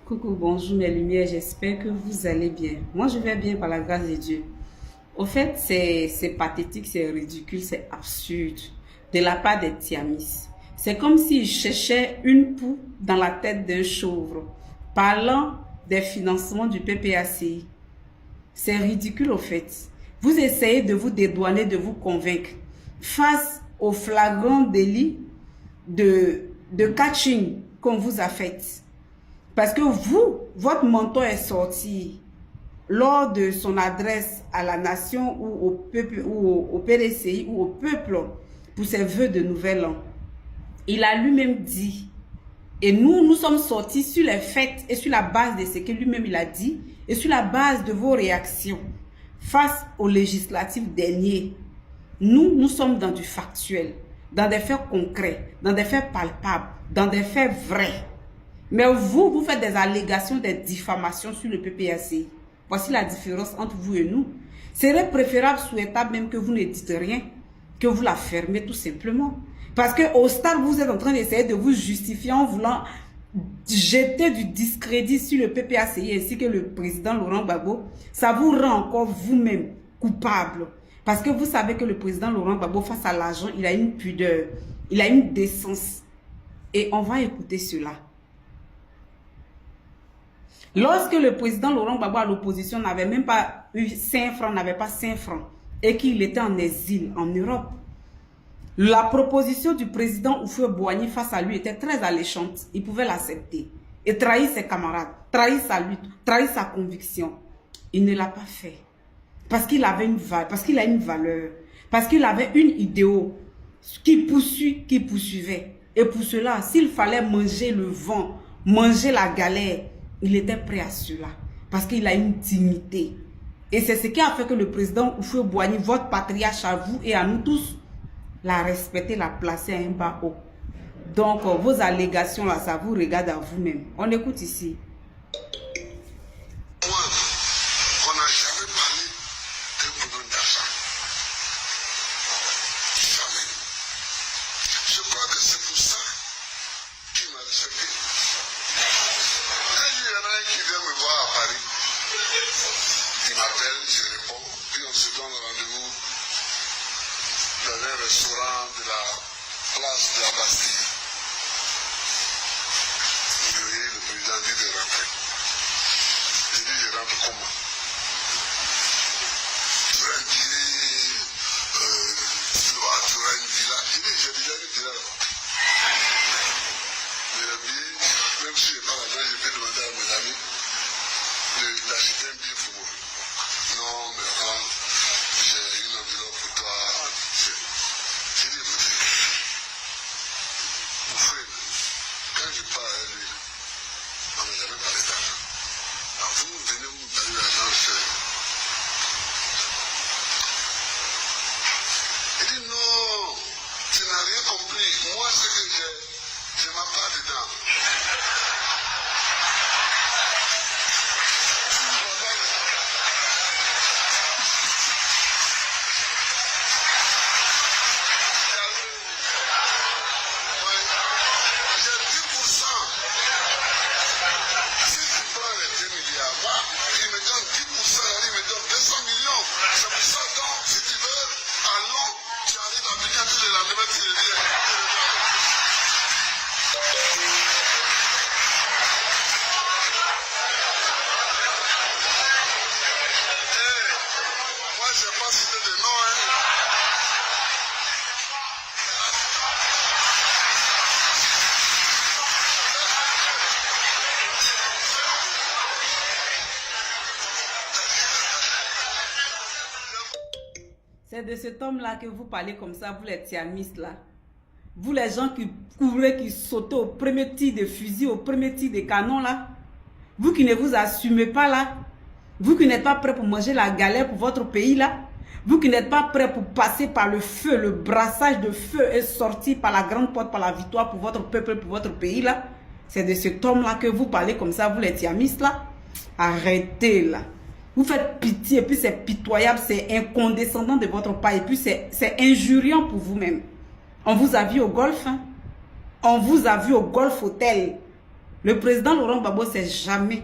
Coucou, bonjour mes lumières, j'espère que vous allez bien. Moi, je vais bien par la grâce de Dieu. Au fait, c'est pathétique, c'est ridicule, c'est absurde de la part des Tiamis. C'est comme s'ils cherchaient une poux dans la tête d'un chauve, parlant des financements du PPACI. C'est ridicule au fait. Vous essayez de vous dédouaner, de vous convaincre face au flagrant délit de catching qu'on vous a fait. Parce que vous, votre menton est sorti lors de son adresse à la nation ou au peuple ou au PDCI ou au peuple pour ses vœux de nouvel an. Il a lui-même dit, et nous sommes sortis sur les faits et sur la base de ce que lui-même il a dit et sur la base de vos réactions face aux législatives derniers. Nous sommes dans du factuel, dans des faits concrets, dans des faits palpables, dans des faits vrais. Mais vous faites des allégations, des diffamations sur le PPACI. Voici la différence entre vous et nous. Serait préférable, souhaitable même que vous ne dites rien, que vous la fermez tout simplement. Parce qu'au stade, vous êtes en train d'essayer de vous justifier en voulant jeter du discrédit sur le PPACI ainsi que le président Laurent Gbagbo. Ça vous rend encore vous-même coupable. Parce que vous savez que le président Laurent Gbagbo, face à l'argent, il a une pudeur, il a une décence. Et on va écouter cela. Lorsque le président Laurent Gbagbo à l'opposition n'avait même pas eu 5 francs, n'avait pas 5 francs, et qu'il était en exil en Europe, la proposition du président Houphouët-Boigny face à lui était très alléchante. Il pouvait l'accepter et trahir ses camarades, trahir sa lutte, trahir sa conviction. Il ne l'a pas fait parce qu'il avait une valeur, parce qu'il a une valeur, parce qu'il avait une idéo qui poursuivait. Et pour cela, s'il fallait manger le vent, manger la galère, il était prêt à cela parce qu'il a une dignité. Et c'est ce qui a fait que le président Houphouët-Boigny, votre patriarche à vous et à nous tous, l'a respecté, l'a placé à un bas haut. Donc, vos allégations là, ça vous regarde à vous-même. On écoute ici. On n'a jamais parlé d'un problème d'argent. Jamais. Je crois que c'est pour ça qu'il m'a respecté. Quand il y en a un qui vient me voir à Paris, il m'appelle, je réponds, puis on se donne rendez-vous dans un restaurant de la place de la Bastille. Le président dit de rentrer. Je dis, je rentre comment? Tu auras une villa. Je dis, j'ai déjà une villa là-bas. Mais le billet, même si je n'ai pas l'argent, je peux demander à mes amis d'acheter un billet pour moi. Non, mais non, j'ai une enveloppe pour toi. J'ai dit, écoutez, vous faites, quand je parle à lui, on n'a jamais parlé d'argent. Alors vous venez vous me parler d'argent, il dit non, tu n'as rien compris. Moi, ce que j'ai, je m'en pas dedans. C'est de cet homme-là que vous parlez comme ça, vous les tiamistes là. Vous les gens qui couraient, qui sautaient au premier tir de fusil, au premier tir de canon là. Vous qui ne vous assumez pas là. Vous qui n'êtes pas prêts pour manger la galère pour votre pays là. Vous qui n'êtes pas prêts pour passer par le feu, le brassage de feu et sortir par la grande porte, par la victoire pour votre peuple, pour votre pays là. C'est de cet homme-là que vous parlez comme ça, vous les tiamistes là. Arrêtez là. Vous faites pitié, et puis c'est pitoyable, c'est incondescendant de votre part, et puis c'est injuriant pour vous-même. On vous a vu au golf, hein? On vous a vu au golf hôtel. Le président Laurent Gbagbo, c'est jamais,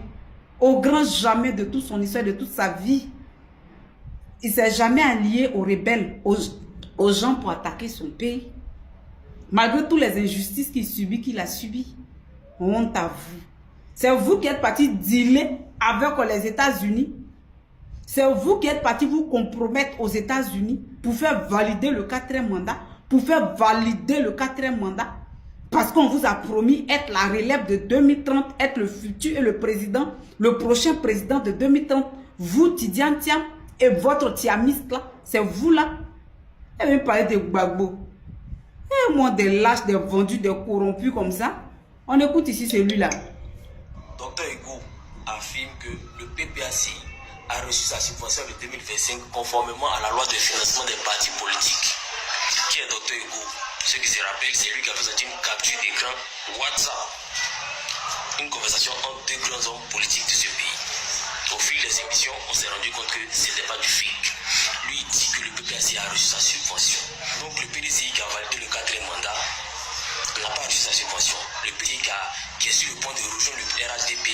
au grand jamais de toute son histoire, de toute sa vie, il ne s'est jamais allié aux rebelles, aux gens pour attaquer son pays. Malgré toutes les injustices qu'il a subies. Honte à vous. C'est vous qui êtes parti dealer avec les États-Unis. C'est vous qui êtes parti vous compromettre aux États-Unis pour faire valider le 4e mandat. Pour faire valider le 4e mandat. Parce qu'on vous a promis être la relève de 2030, être le futur et le président, le prochain président de 2030. Vous, Tidiane Thiam, et votre tiamiste là, c'est vous là. Et même parler de Gbagbo. Et moi, des lâches, des vendus, des corrompus comme ça. On écoute ici celui-là. Docteur Hugo affirme que le PPACI a reçu sa subvention de 2025 conformément à la loi de financement des partis politiques. Qui est Docteur Hugo? Pour ceux qui se rappellent, c'est lui qui a fait sortir une capture d'écran WhatsApp. Une conversation entre deux grands hommes politiques de ce pays. Au fil des émissions, on s'est rendu compte que ce n'était pas du fake. Lui, il dit que le PPACI a reçu sa subvention. Donc le PDCI qui a validé le 4e mandat n'a pas reçu sa subvention. Le PDCI qui est sur le point de rejoindre le RHDP,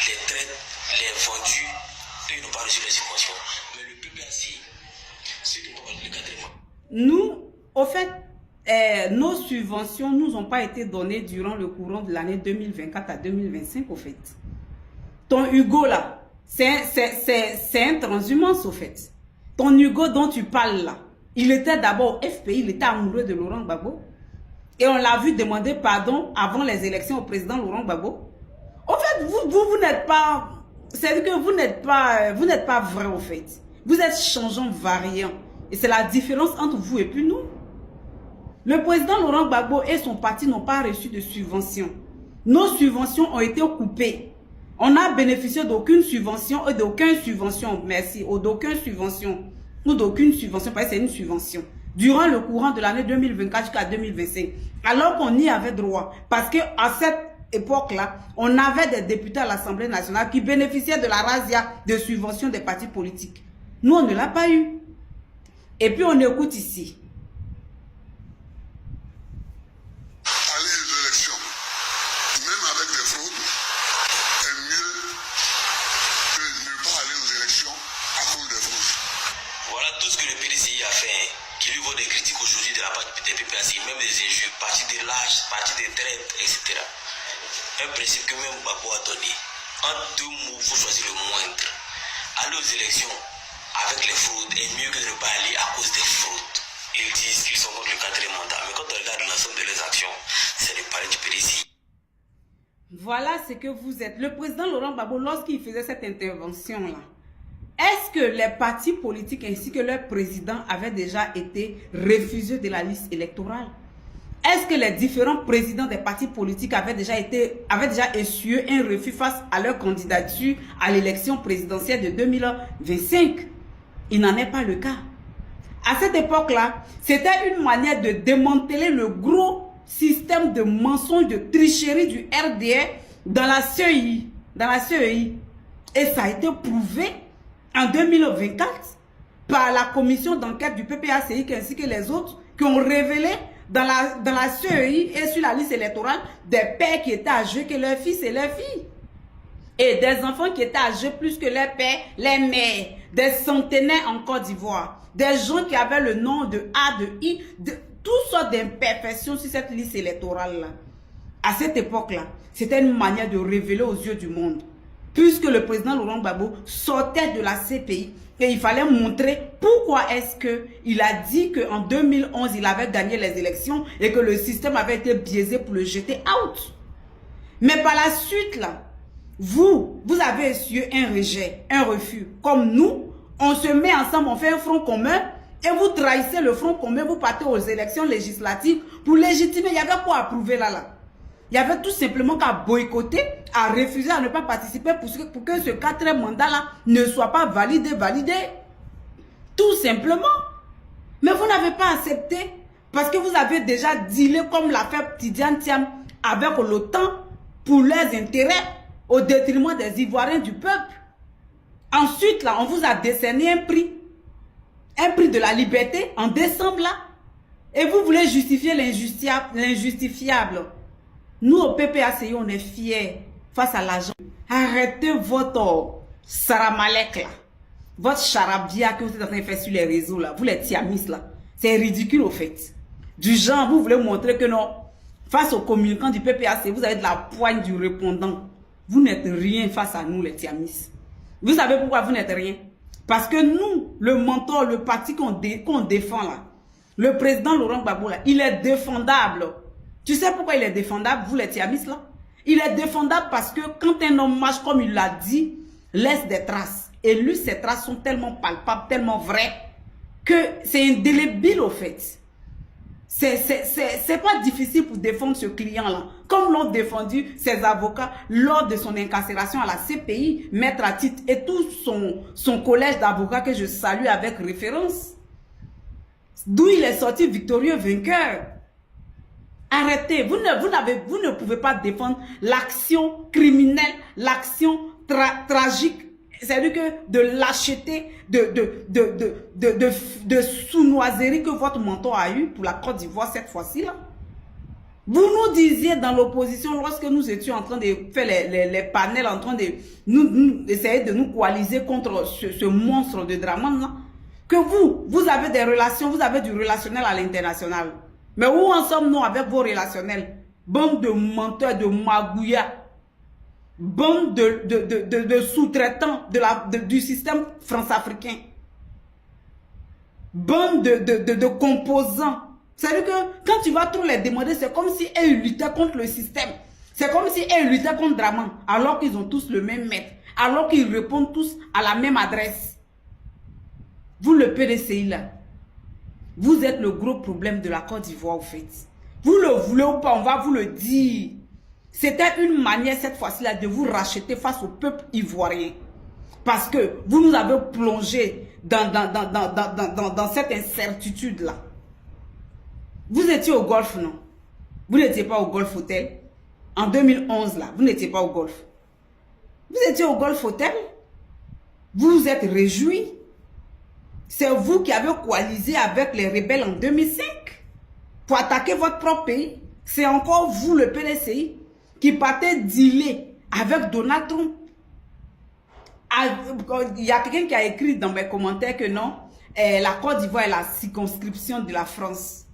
les traites, les vendus, eux, ils n'ont pas reçu les subventions. Mais le PPACI, ceux qui n'ont pas validé le 4e mandat. Nous, au fait, nos subventions nous ont pas été données durant le courant de l'année 2024 à 2025, au fait. Ton Hugo là, c'est un transhumance, au fait. Ton Hugo dont tu parles là, il était d'abord au FPI, il était amoureux de Laurent Gbagbo. Et on l'a vu demander pardon avant les élections au président Laurent Gbagbo. En fait, vous n'êtes pas... C'est que vous n'êtes pas vrai, au fait. Vous êtes changeant, variant. Et c'est la différence entre vous et puis nous. Le président Laurent Gbagbo et son parti n'ont pas reçu de subventions. Nos subventions ont été coupées. On n'a bénéficié d'aucune subvention et d'aucune subvention, merci, ou d'aucune subvention, ou d'aucune subvention, parce que c'est une subvention, durant le courant de l'année 2024 jusqu'à 2025, alors qu'on y avait droit. Parce qu'à cette époque-là, on avait des députés à l'Assemblée nationale qui bénéficiaient de la razzia de subventions des partis politiques. Nous, on ne l'a pas eu. Et puis, on écoute ici. Même des injures, partie des lâches, partie des traites, etc. Un principe que même Gbagbo a donné. En deux mots, il faut choisir le moindre. Aller aux élections avec les fraudes est mieux que de ne pas aller à cause des fraudes. Ils disent qu'ils sont contre le 4e mandat, mais quand on regarde l'ensemble de leurs actions, c'est le palais du PDCI. Voilà ce que vous êtes. Le président Laurent Gbagbo, lorsqu'il faisait cette intervention-là, est-ce que les partis politiques ainsi que leur président avaient déjà été refusés de la liste électorale? Est-ce que les différents présidents des partis politiques avaient déjà essuyé un refus face à leur candidature à l'élection présidentielle de 2025? Il n'en est pas le cas. À cette époque-là, c'était une manière de démanteler le gros système de mensonges, de tricherie du RDR dans la CEI. Et ça a été prouvé en 2024 par la commission d'enquête du PPACI ainsi que les autres qui ont révélé dans la CEI et sur la liste électorale des pères qui étaient âgés que leurs fils et leurs filles. Et des enfants qui étaient âgés plus que leurs pères, les mères, des centenaires en Côte d'Ivoire, des gens qui avaient le nom de A, de I, de toutes sortes d'imperfections sur cette liste électorale-là. À cette époque-là, c'était une manière de révéler aux yeux du monde. Puisque le président Laurent Gbagbo sortait de la CPI et il fallait montrer pourquoi est-ce qu'il a dit qu'en 2011, il avait gagné les élections et que le système avait été biaisé pour le jeter out. Mais par la suite, là, vous avez essuyé un rejet, un refus. Comme nous, on se met ensemble, on fait un front commun et vous trahissez le front commun, vous partez aux élections législatives pour légitimer. Il y avait quoi à prouver là? Il y avait tout simplement qu'à boycotter, à refuser, à ne pas participer pour que ce 4e mandat-là ne soit pas validé. Tout simplement. Mais vous n'avez pas accepté parce que vous avez déjà dealé comme l'a fait Tidiane Thiam avec l'OTAN pour leurs intérêts au détriment des Ivoiriens du peuple. Ensuite, là, on vous a décerné un prix de la liberté en décembre, là. Et vous voulez justifier l'injustifiable. Nous, au PPACI, on est fiers face à l'argent. Arrêtez votre saramalek là. Votre charabia que vous êtes en train de faire sur les réseaux là. Vous les tiamis là. C'est ridicule au fait. Du genre, vous voulez montrer que non, face aux communicants du PPAC, vous avez de la poigne du répondant. Vous n'êtes rien face à nous les tiamis. Vous savez pourquoi vous n'êtes rien? Parce que nous, le mentor, le parti qu'on défend là, le président Laurent Gbagbo là, il est défendable. Tu sais pourquoi il est défendable, vous les tiamis là? Il est défendable parce que quand un homme marche comme il l'a dit, laisse des traces. Et lui, ces traces sont tellement palpables, tellement vraies, que c'est indélébile au fait. C'est pas difficile pour défendre ce client-là. Comme l'ont défendu ses avocats lors de son incarcération à la CPI, Maître Atit et tout son collège d'avocats que je salue avec référence. D'où il est sorti victorieux, vainqueur. Arrêtez, vous ne pouvez pas défendre l'action criminelle, l'action tragique, c'est-à-dire que de lâcheté, de sournoiserie que votre mentor a eu pour la Côte d'Ivoire cette fois-ci là. Vous nous disiez dans l'opposition, lorsque nous étions en train de faire les panels, en train de nous essayer de nous coaliser contre ce monstre de Dramane là, que vous avez des relations, vous avez du relationnel à l'international. Mais où en sommes-nous avec vos relationnels? Bande de menteurs, de magouillas, bande de sous-traitants du système france-africain, bande de composants. C'est-à-dire que quand tu vas trop les demander, c'est comme si ils luttaient contre le système. C'est comme si ils luttaient contre Dramane, alors qu'ils ont tous le même maître, alors qu'ils répondent tous à la même adresse. Vous, le PDCI là, vous êtes le gros problème de la Côte d'Ivoire, au fait. Vous le voulez ou pas, on va vous le dire. C'était une manière, cette fois-ci-là, de vous racheter face au peuple ivoirien. Parce que vous nous avez plongé dans cette incertitude-là. Vous étiez au Golfe, non? Vous n'étiez pas au Golfe Hotel. En 2011, là, vous n'étiez pas au Golfe. Vous étiez au Golfe Hotel. Vous vous êtes réjouis. C'est vous qui avez coalisé avec les rebelles en 2005 pour attaquer votre propre pays. C'est encore vous, le PDCI, qui partez dealer avec Donald Trump. Il y a quelqu'un qui a écrit dans mes commentaires que non, la Côte d'Ivoire est la circonscription de la France.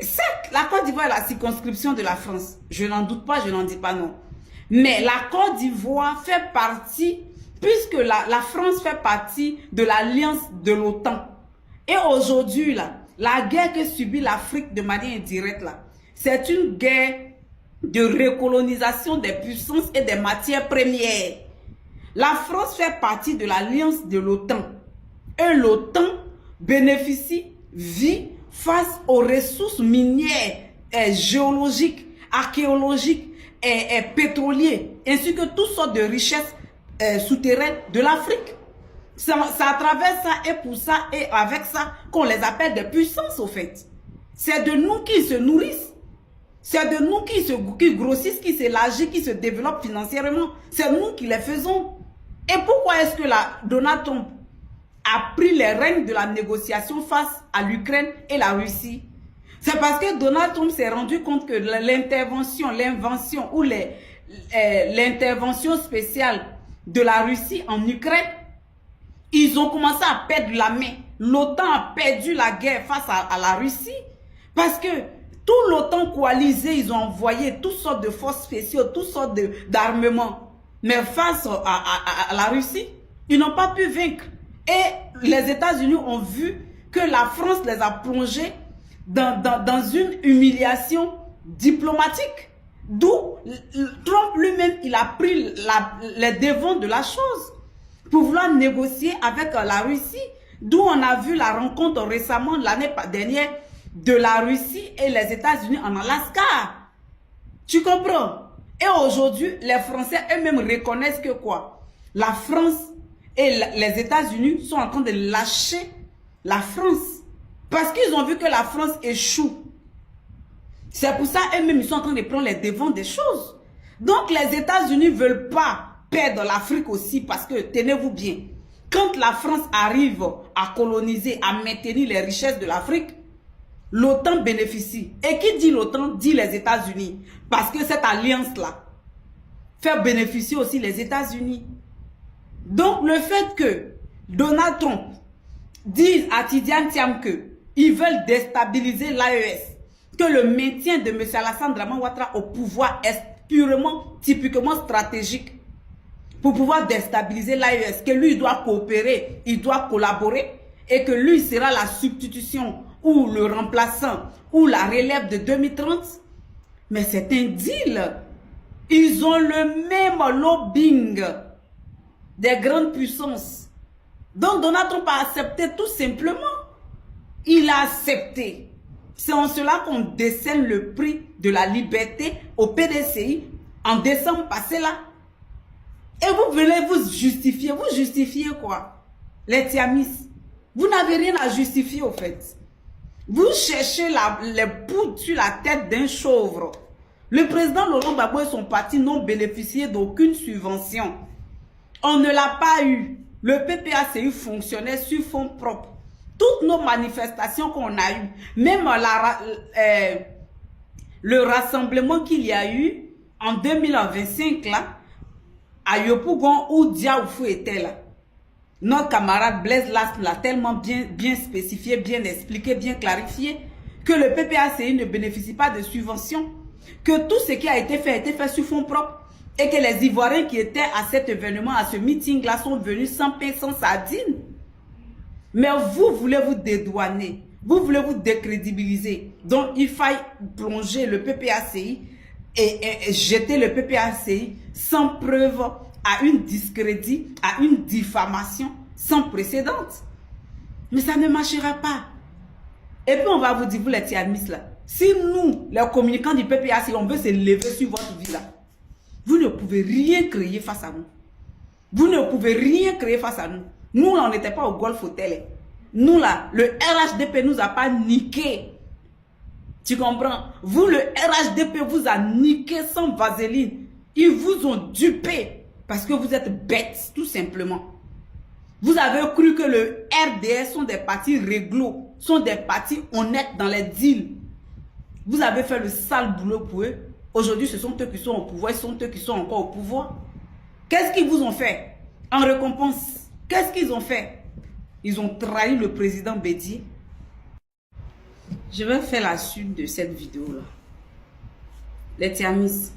Certes, la Côte d'Ivoire est la circonscription de la France. Je n'en doute pas, je n'en dis pas non. Mais la Côte d'Ivoire fait partie, puisque la France fait partie de l'alliance de l'OTAN. Et aujourd'hui, la guerre que subit l'Afrique de manière indirecte, c'est une guerre de recolonisation des puissances et des matières premières. La France fait partie de l'alliance de l'OTAN. Et l'OTAN bénéficie, vit face aux ressources minières, géologiques, archéologiques et pétrolières, ainsi que toutes sortes de richesses souterraines de l'Afrique. C'est à travers ça et pour ça et avec ça qu'on les appelle des puissances au fait. C'est de nous qu'ils se nourrissent. C'est de nous qui grossissent, qui s'élargissent, qui se développent financièrement. C'est nous qui les faisons. Et pourquoi est-ce que Donald Trump a pris les rênes de la négociation face à l'Ukraine et la Russie? C'est parce que Donald Trump s'est rendu compte que l'intervention, l'invention ou l'intervention spéciale de la Russie en Ukraine, ils ont commencé à perdre la main. L'OTAN a perdu la guerre face à la Russie parce que tout l'OTAN coalisé, ils ont envoyé toutes sortes de forces spéciales, toutes sortes d'armements. Mais face à la Russie, ils n'ont pas pu vaincre. Et les États-Unis ont vu que la France les a plongés dans une humiliation diplomatique. D'où Trump lui-même, il a pris les devants de la chose pour vouloir négocier avec la Russie. D'où on a vu la rencontre récemment, l'année dernière, de la Russie et les États-Unis en Alaska. Tu comprends? Et aujourd'hui, les Français eux-mêmes reconnaissent que quoi? La France et les États-Unis sont en train de lâcher la France. Parce qu'ils ont vu que la France échoue. C'est pour ça eux-mêmes ils sont en train de prendre les devants des choses. Donc les États-Unis ne veulent pas perdre l'Afrique aussi parce que, tenez-vous bien, quand la France arrive à coloniser, à maintenir les richesses de l'Afrique, l'OTAN bénéficie. Et qui dit l'OTAN dit les États-Unis. Parce que cette alliance-là faire bénéficier aussi les États-Unis. Donc, le fait que Donald Trump dise à Tidiane Thiam qu'ils veulent déstabiliser l'AES, que le maintien de M. Alassane Dramane Ouattara au pouvoir est purement, typiquement stratégique pour pouvoir déstabiliser l'AES, que lui doit coopérer, il doit collaborer et que lui sera la substitution ou le remplaçant ou la relève de 2030. Mais c'est un deal. Ils ont le même lobbying des grandes puissances. Donc Donald Trump a accepté tout simplement. Il a accepté. C'est en cela qu'on décerne le prix de la liberté au PDCI en décembre passé là. Et vous venez vous justifier. Vous justifiez quoi? Les Tiamis. Vous n'avez rien à justifier au fait. Vous cherchez les poudres sur la tête d'un chauve. Le président Laurent Gbagbo et son parti n'ont bénéficié d'aucune subvention. On ne l'a pas eu. Le PPACI fonctionnait sur fonds propres. Toutes nos manifestations qu'on a eues, même le rassemblement qu'il y a eu en 2025 là, à Yopougon où Diaoufou était là. Notre camarade Blaise Las l'a tellement bien spécifié, bien expliqué, bien clarifié que le PPACI ne bénéficie pas de subventions, que tout ce qui a été fait sur fonds propres et que les Ivoiriens qui étaient à cet événement, à ce meeting-là, sont venus sans pain, sans sardine. Mais vous voulez vous dédouaner, vous voulez vous décrédibiliser. Donc il faille plonger le PPACI et jeter le PPACI sans preuve à une discrédit, à une diffamation sans précédente. Mais ça ne marchera pas. Et puis on va vous dire, vous les Tiamis là, si nous, les communicants du PPACI, on veut se lever sur votre vie là, vous ne pouvez rien créer face à nous. Vous ne pouvez rien créer face à nous. Nous là, on n'était pas au Golf Hotel. Nous là, le RHDP nous a pas niqué. Tu comprends? Vous, le RHDP vous a niqué sans vaseline. Ils vous ont dupé parce que vous êtes bêtes, tout simplement. Vous avez cru que le RDS sont des partis réglo, sont des partis honnêtes dans les deals. Vous avez fait le sale boulot pour eux. Aujourd'hui, ce sont eux qui sont au pouvoir, ce sont eux qui sont encore au pouvoir. Qu'est-ce qu'ils vous ont fait en récompense? Qu'est-ce qu'ils ont fait? Ils ont trahi le président Bédié. Je vais faire la suite de cette vidéo-là. Les Tiamis,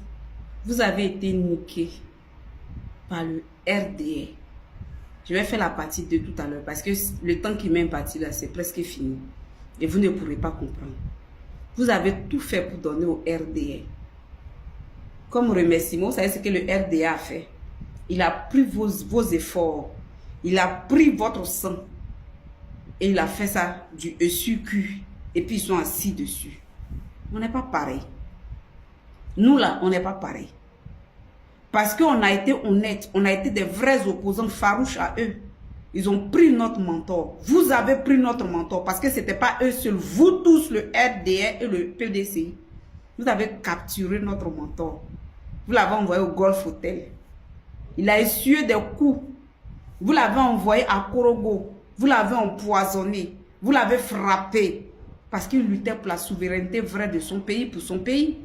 vous avez été niqués par le RDA. Je vais faire la partie 2 tout à l'heure parce que le temps qui m'est imparti là, c'est presque fini. Et vous ne pourrez pas comprendre. Vous avez tout fait pour donner au RDA. Comme remerciement, vous savez ce que le RDA a fait? Il a pris vos efforts. Il a pris votre sang. Et il a fait ça du ESUQ. Et puis ils sont assis dessus. On n'est pas pareil. Nous là, on n'est pas pareil. Parce qu'on a été honnête, on a été des vrais opposants farouches à eux. Ils ont pris notre mentor. Vous avez pris notre mentor parce que ce n'était pas eux seuls. Vous tous, le RDR et le PDCI. Vous avez capturé notre mentor. Vous l'avez envoyé au Golf Hotel. Il a essuyé des coups. Vous l'avez envoyé à Korogo. Vous l'avez empoisonné. Vous l'avez frappé. Parce qu'il luttait pour la souveraineté vraie de son pays, pour son pays.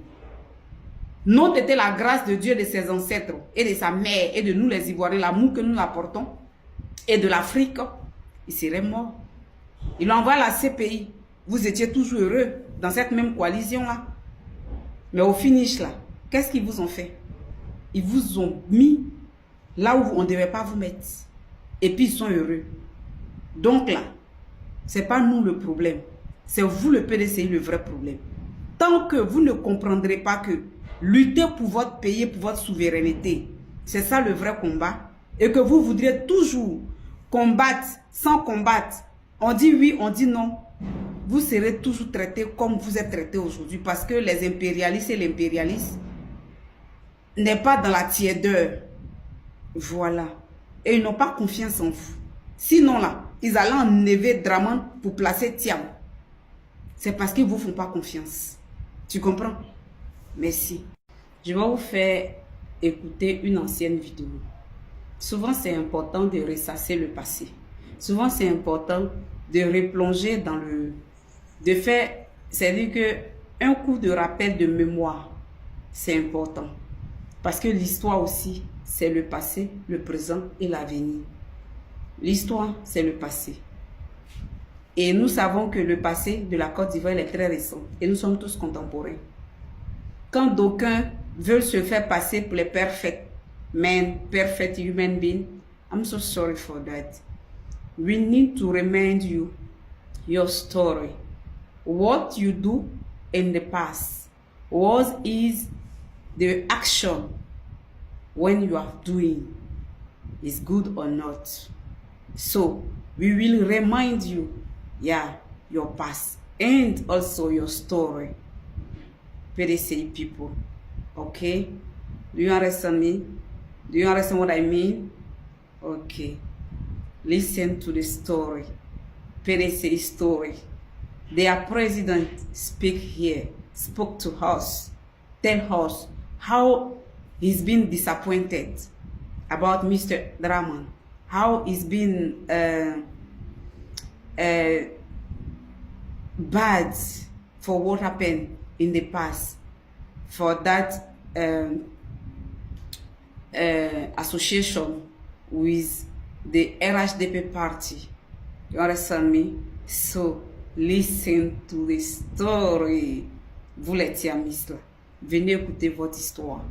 Notre était la grâce de Dieu, de ses ancêtres, et de sa mère, et de nous les Ivoiriens, l'amour que nous apportons, et de l'Afrique. Il serait mort. Il envoie la CPI. Vous étiez toujours heureux dans cette même coalition-là. Mais au finish, là, qu'est-ce qu'ils vous ont fait? Ils vous ont mis là où on ne devait pas vous mettre. Et puis ils sont heureux. Donc là, ce n'est pas nous le problème. C'est vous le PDCI le vrai problème. Tant que vous ne comprendrez pas que lutter pour votre pays, pour votre souveraineté, c'est ça le vrai combat. Et que vous voudriez toujours combattre sans combattre. On dit oui, on dit non. Vous serez toujours traité comme vous êtes traité aujourd'hui. Parce que les impérialistes et l'impérialisme n'est pas dans la tiédeur. Voilà. Et ils n'ont pas confiance en vous. Sinon là, ils allaient enlever Dramane pour placer Thiam. C'est parce qu'ils ne vous font pas confiance. Tu comprends? Merci. Je vais vous faire écouter une ancienne vidéo. Souvent, c'est important de ressasser le passé. Souvent, c'est important de replonger dans le... De faire... C'est-à-dire qu'un coup de rappel de mémoire, c'est important. Parce que l'histoire aussi, c'est le passé, le présent et l'avenir. L'histoire, c'est le passé. Et nous savons que le passé de la Côte d'Ivoire est très récent. Et nous sommes tous contemporains. Quand d'aucuns veulent se faire passer pour les perfect men, perfect human beings, I'm so sorry for that. We need to remind you your story. What you do in the past. What is the action when you are doing is good or not. So we will remind you, yeah, your past and also your story. PDCI people, okay? Do you understand me? Do you understand what I mean? Okay. Listen to the story. PDCI story. Their president spoke to us, tell us how he's been disappointed about Mr. Draman, how he's been bad for what happened in the past, for that association with the RHDP party. You understand me? So listen to the story. Vous les Tiamis là, venez écouter votre histoire.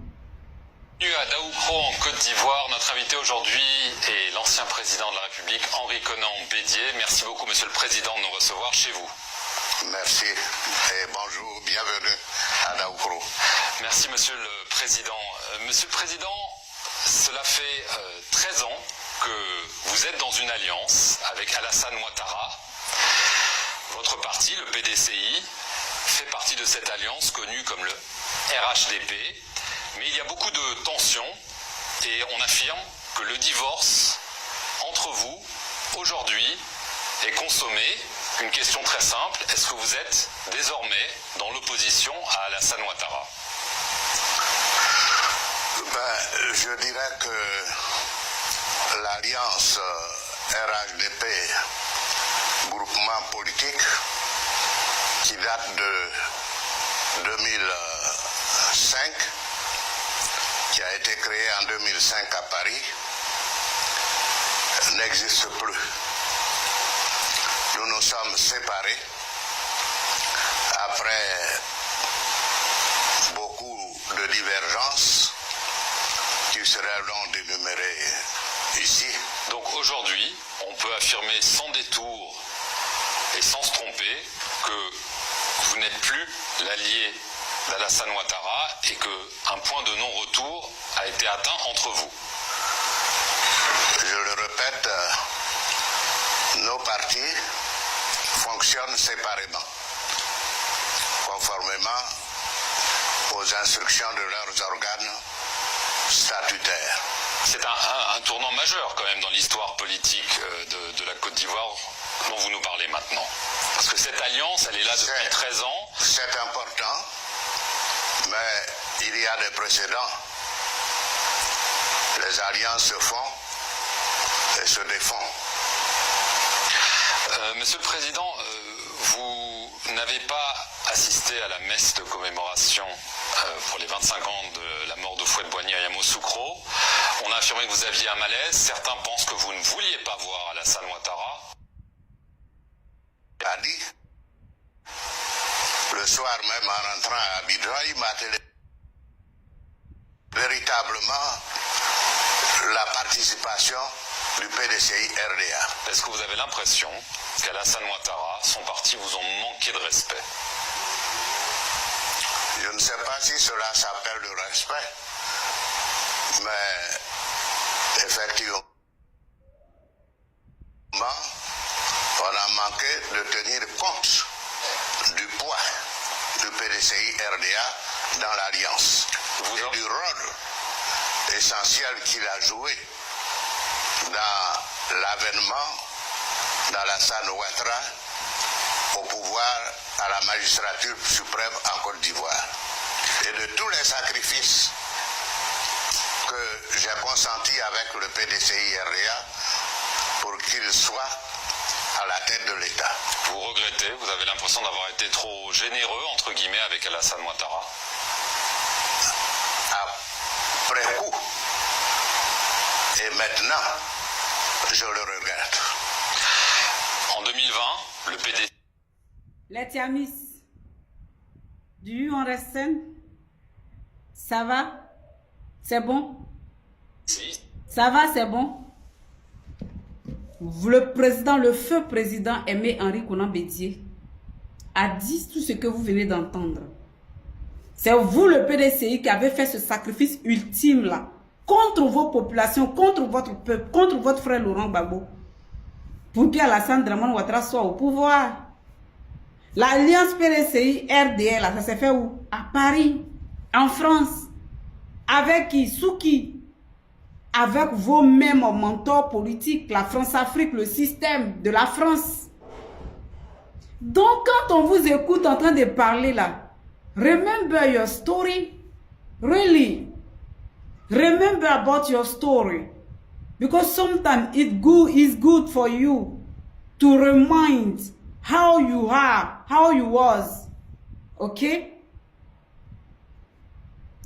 Bienvenue à Daoukro en Côte d'Ivoire. Notre invité aujourd'hui est l'ancien président de la République, Henri Konan Bédié. Merci beaucoup, Monsieur le Président, de nous recevoir chez vous. Merci et bonjour, bienvenue à Daoukro. Merci, Monsieur le Président. Monsieur le Président, cela fait 13 ans que vous êtes dans une alliance avec Alassane Ouattara. Votre parti, le PDCI, fait partie de cette alliance connue comme le RHDP. Mais il y a beaucoup de tensions et on affirme que le divorce entre vous, aujourd'hui, est consommé. Une question très simple, est-ce que vous êtes désormais dans l'opposition à Alassane Ouattara? Je dirais que l'alliance RHDP, groupement politique, qui date de 2005, qui a été créé en 2005 à Paris, n'existe plus. Nous nous sommes séparés après beaucoup de divergences qui seraient long d'énumérer ici. Donc aujourd'hui, on peut affirmer sans détour et sans se tromper que vous n'êtes plus l'allié d'Alassane Ouattara et qu'un point de non-retour a été atteint entre vous. Je le répète, nos partis fonctionnent séparément, conformément aux instructions de leurs organes statutaires. C'est un tournant majeur quand même dans l'histoire politique de la Côte d'Ivoire dont vous nous parlez maintenant. Parce que cette alliance, elle est là depuis 13 ans. C'est important, mais il y a des précédents. Les alliances se font et se défont. Monsieur le Président, vous n'avez pas assisté à la messe de commémoration pour les 25 ans de la mort de Houphouët-Boigny à Yamoussoukro. On a affirmé que vous aviez un malaise. Certains pensent que vous ne vouliez pas voir Alassane Ouattara. A dit, le soir même en rentrant à Abidjan, il m'a téléphoné. Véritablement, la participation du PDCI RDA. Est-ce que vous avez l'impression qu'Alassane Ouattara, son parti, vous ont manqué de respect? Je ne sais pas si cela s'appelle le respect, mais effectivement, on a manqué de tenir compte du poids du PDCI RDA dans l'Alliance et du rôle essentiel qu'il a joué dans l'avènement d'Alassane Ouattara au pouvoir à la magistrature suprême en Côte d'Ivoire et de tous les sacrifices que j'ai consentis avec le PDCI RDA pour qu'il soit à la tête de l'État. Vous regrettez, vous avez l'impression d'avoir été trop généreux, entre guillemets, avec Alassane Ouattara? après coup. Et maintenant, je le regrette. En 2020, le PDC... Les Tiamis, du on reste saine? Ça va? C'est bon? Ça va, c'est bon? Le président, le feu président Aimé Henri Konan Bédié a dit tout ce que vous venez d'entendre. C'est vous, le PDCI, qui avez fait ce sacrifice ultime là, contre vos populations, contre votre peuple, contre votre frère Laurent Gbagbo, pour qu'Alassane Dramane Ouattara soit au pouvoir. L'alliance PDCI RDL, ça s'est fait où? À Paris, en France. Avec qui? Sous qui? Avec vos mêmes mentors politiques, la France-Afrique, le système de la France. Donc, quand on vous écoute en train de parler là, remember your story. Really. Remember about your story. Because sometimes it's good for you to remind how you are, how you was. Okay?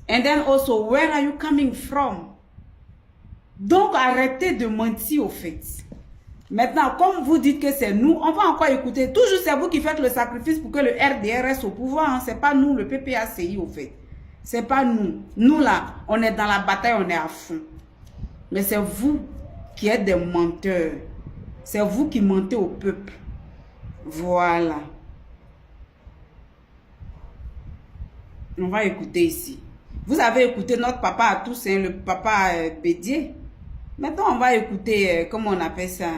And then also, where are you coming from? Donc, arrêtez de mentir au fait. Maintenant, comme vous dites que c'est nous, on va encore écouter. Toujours, c'est vous qui faites le sacrifice pour que le RDR reste au pouvoir. Hein. C'est pas nous, le PPACI, au fait. C'est pas nous. Nous, là, on est dans la bataille, on est à fond. Mais c'est vous qui êtes des menteurs. C'est vous qui mentez au peuple. Voilà. On va écouter ici. Vous avez écouté notre papa à tous, hein, le papa Bédié. Maintenant, on va écouter, comment on appelle ça,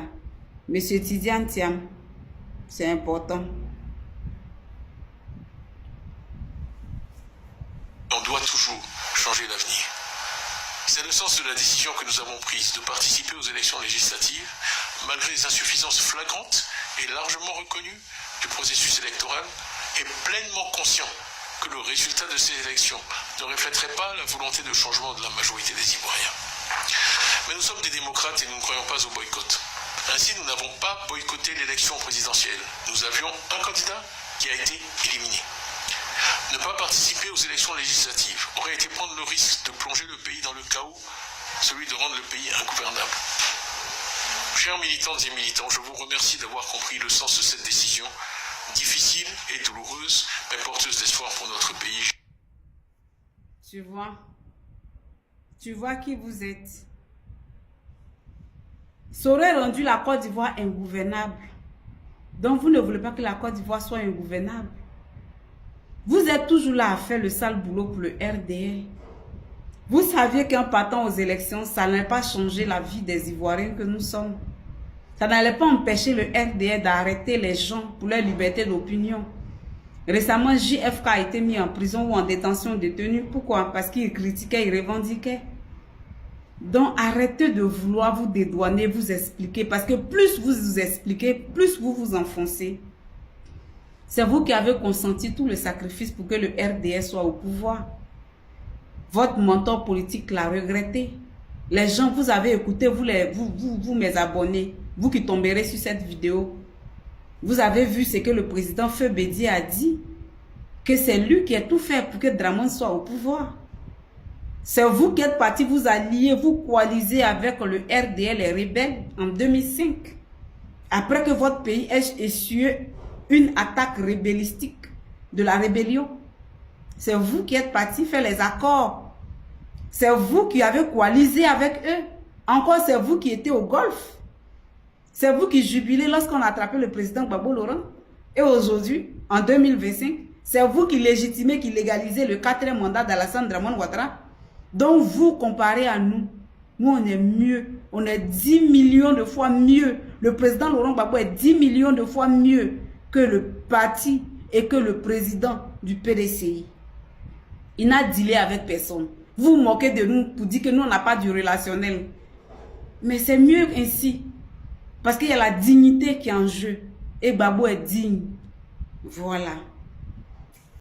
Monsieur Tidiane Thiam. C'est important. On doit toujours changer l'avenir. C'est le sens de la décision que nous avons prise de participer aux élections législatives, malgré les insuffisances flagrantes et largement reconnues du processus électoral, et pleinement conscient que le résultat de ces élections ne reflèterait pas la volonté de changement de la majorité des Ivoiriens. Mais nous sommes des démocrates et nous ne croyons pas au boycott. Ainsi, nous n'avons pas boycotté l'élection présidentielle. Nous avions un candidat qui a été éliminé. Ne pas participer aux élections législatives aurait été prendre le risque de plonger le pays dans le chaos, celui de rendre le pays ingouvernable. Chers militantes et militants, je vous remercie d'avoir compris le sens de cette décision, difficile et douloureuse, mais porteuse d'espoir pour notre pays. Tu vois qui vous êtes. Ça aurait rendu la Côte d'Ivoire ingouvernable. Donc vous ne voulez pas que la Côte d'Ivoire soit ingouvernable. Vous êtes toujours là à faire le sale boulot pour le RDL. Vous saviez qu'en partant aux élections, ça n'allait pas changer la vie des Ivoiriens que nous sommes. Ça n'allait pas empêcher le RDL d'arrêter les gens pour leur liberté d'opinion. Récemment, JFK a été mis en prison ou en détention détenu. Pourquoi? Parce qu'il critiquait, il revendiquait. Donc, arrêtez de vouloir vous dédouaner, vous expliquer. Parce que plus vous vous expliquez, plus vous vous enfoncez. C'est vous qui avez consenti tout le sacrifice pour que le RDS soit au pouvoir. Votre mentor politique l'a regretté. Les gens, vous avez écouté, vous mes abonnés, vous qui tomberez sur cette vidéo. Vous avez vu ce que le président Feu Bédié a dit. Que c'est lui qui a tout fait pour que Dramane soit au pouvoir. C'est vous qui êtes parti vous allier, vous coaliser avec le RDL et rebelles en 2005. Après que votre pays ait essuyé une attaque rébellistique de la rébellion. C'est vous qui êtes parti faire les accords. C'est vous qui avez coalisé avec eux. Encore, c'est vous qui étiez au Golfe. C'est vous qui jubilez lorsqu'on a attrapé le président Gbagbo Laurent. Et aujourd'hui, en 2025, c'est vous qui légitimez, qui légalisez le 4e mandat d'Alassane Dramane Ouattara. Donc vous, comparé à nous, nous on est mieux. On est 10 millions de fois mieux. Le président Laurent Gbagbo est 10 millions de fois mieux que le parti et que le président du PDCI. Il n'a dealé avec personne. Vous moquez de nous pour dire que nous, on n'a pas du relationnel. Mais c'est mieux ainsi. Parce qu'il y a la dignité qui est en jeu. Et Gbagbo est digne. Voilà.